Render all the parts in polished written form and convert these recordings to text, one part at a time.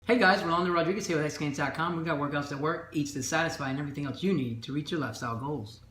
Hey guys, Rolando Rodriguez here with Xgains.com. We got workouts that work, eats that satisfy, and everything else you need to reach your lifestyle goals.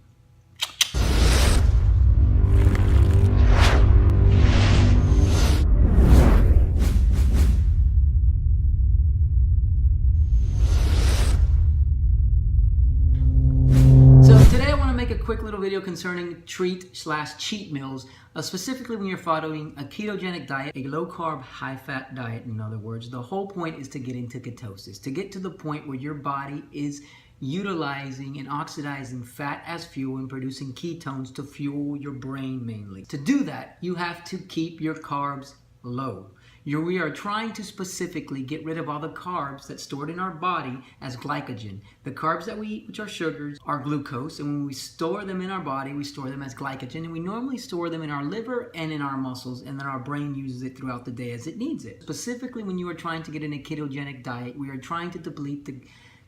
So today I want to make a quick little video concerning treat/cheat meals, specifically when you're following a ketogenic diet, a low-carb, high-fat diet, in other words. The whole point is to get into ketosis, to get to the point where your body is utilizing and oxidizing fat as fuel and producing ketones to fuel your brain mainly. To do that, you have to keep your carbs low. We are trying to specifically get rid of all the carbs that's stored in our body as glycogen. The carbs that we eat, which are sugars, are glucose, and when we store them in our body, we store them as glycogen, and we normally store them in our liver and in our muscles, and then our brain uses it throughout the day as it needs it. Specifically, when you are trying to get in a ketogenic diet, we are trying to deplete the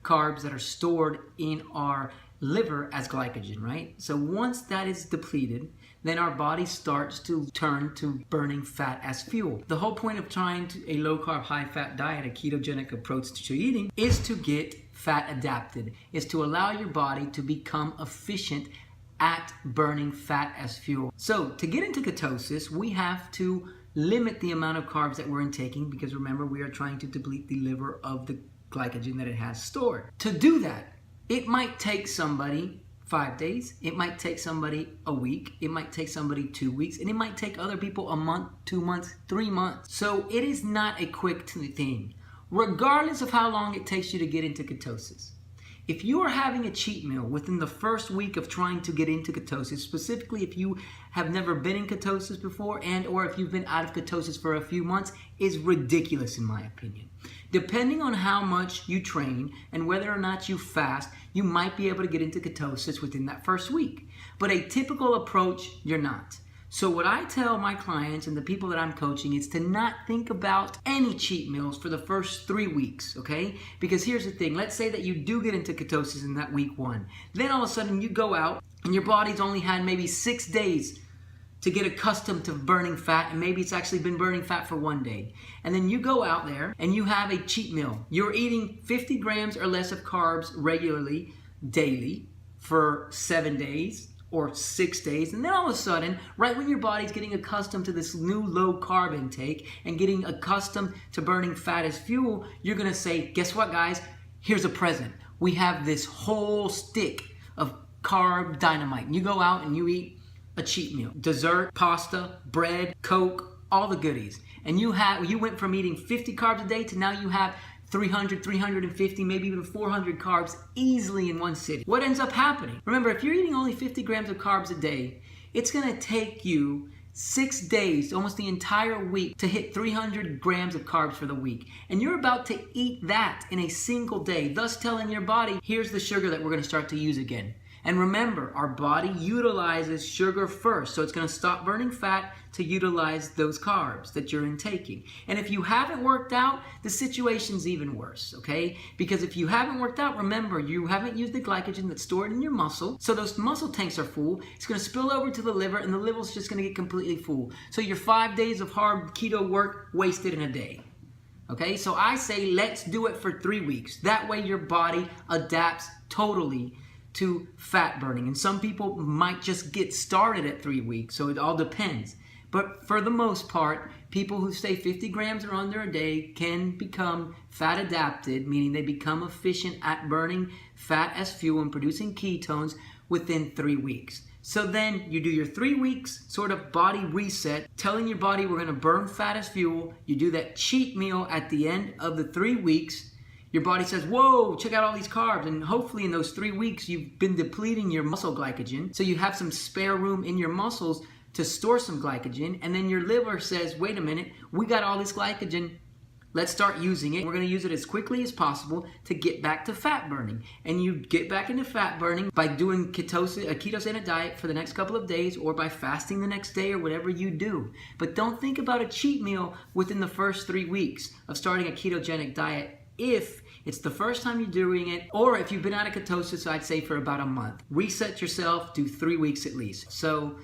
carbs that are stored in our liver as glycogen, right? So once that is depleted, then our body starts to turn to burning fat as fuel. The whole point of trying a low-carb, high-fat diet, a ketogenic approach to eating, is to get fat adapted, is to allow your body to become efficient at burning fat as fuel. So to get into ketosis, we have to limit the amount of carbs that we're intaking, because remember, we are trying to deplete the liver of the glycogen that it has stored. To do that, it might take somebody 5 days, it might take somebody a week, it might take somebody 2 weeks, and it might take other people a month, 2 months, 3 months. So it is not a quick thing, regardless of how long it takes you to get into ketosis. If you are having a cheat meal within the first week of trying to get into ketosis, specifically if you have never been in ketosis before and or if you've been out of ketosis for a few months, is ridiculous in my opinion. Depending on how much you train and whether or not you fast, you might be able to get into ketosis within that first week. But a typical approach, you're not. So what I tell my clients and the people that I'm coaching is to not think about any cheat meals for the first 3 weeks, okay? Because here's the thing, let's say that you do get into ketosis in that week 1. Then all of a sudden you go out and your body's only had maybe 6 days to get accustomed to burning fat, and maybe it's actually been burning fat for 1 day. And then you go out there and you have a cheat meal. You're eating 50 grams or less of carbs regularly, daily, for 7 days or 6 days, and then all of a sudden, right when your body's getting accustomed to this new low carb intake and getting accustomed to burning fat as fuel, you're gonna say, guess what guys, here's a present. We have this whole stick of carb dynamite. And you go out and you eat a cheat meal, dessert, pasta, bread, Coke, all the goodies. And you went from eating 50 carbs a day to now you have 300, 350, maybe even 400 carbs easily in one sitting. What ends up happening? Remember, if you're eating only 50 grams of carbs a day, it's gonna take you 6 days, almost the entire week, to hit 300 grams of carbs for the week. And you're about to eat that in a single day, thus telling your body, here's the sugar that we're gonna start to use again. And remember, our body utilizes sugar first, so it's going to stop burning fat to utilize those carbs that you're intaking. And if you haven't worked out, the situation's even worse, okay? Because if you haven't worked out, remember, you haven't used the glycogen that's stored in your muscle, so those muscle tanks are full. It's going to spill over to the liver, and the liver's just going to get completely full. So your 5 days of hard keto work wasted in a day. Okay, so I say let's do it for 3 weeks. That way your body adapts totally to fat burning, and some people might just get started at 3 weeks, so it all depends. But for the most part, people who stay 50 grams or under a day can become fat adapted, meaning they become efficient at burning fat as fuel and producing ketones within 3 weeks. So then you do your 3 weeks sort of body reset, telling your body we're going to burn fat as fuel. You do that cheat meal at the end of the 3 weeks. Your body says, whoa, check out all these carbs. And hopefully in those 3 weeks, you've been depleting your muscle glycogen. So you have some spare room in your muscles to store some glycogen. And then your liver says, wait a minute, we got all this glycogen. Let's start using it. We're going to use it as quickly as possible to get back to fat burning. And you get back into fat burning by doing ketosis, a ketogenic diet for the next couple of days, or by fasting the next day, or whatever you do. But don't think about a cheat meal within the first 3 weeks of starting a ketogenic diet if it's the first time you're doing it, or if you've been out of ketosis, I'd say for about a month. Reset yourself, do 3 weeks at least. So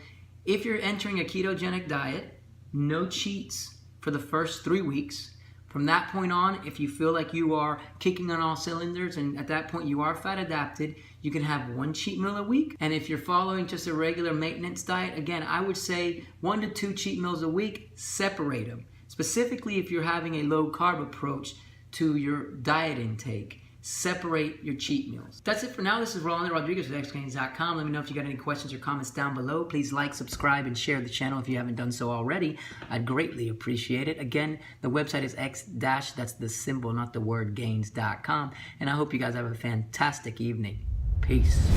if you're entering a ketogenic diet, no cheats for the first 3 weeks. From that point on, if you feel like you are kicking on all cylinders and at that point you are fat adapted, you can have one cheat meal a week. And if you're following just a regular maintenance diet, again, I would say 1 to 2 cheat meals a week, separate them. Specifically, if you're having a low carb approach to your diet intake, separate your cheat meals. That's it for now. This is Rolando Rodriguez with Ketogenic.com. Let me know if you got any questions or comments down below. Please like, subscribe, and share the channel if you haven't done so already. I'd greatly appreciate it. Again, the website is x-, that's the symbol, not the word, gains.com. And I hope you guys have a fantastic evening. Peace.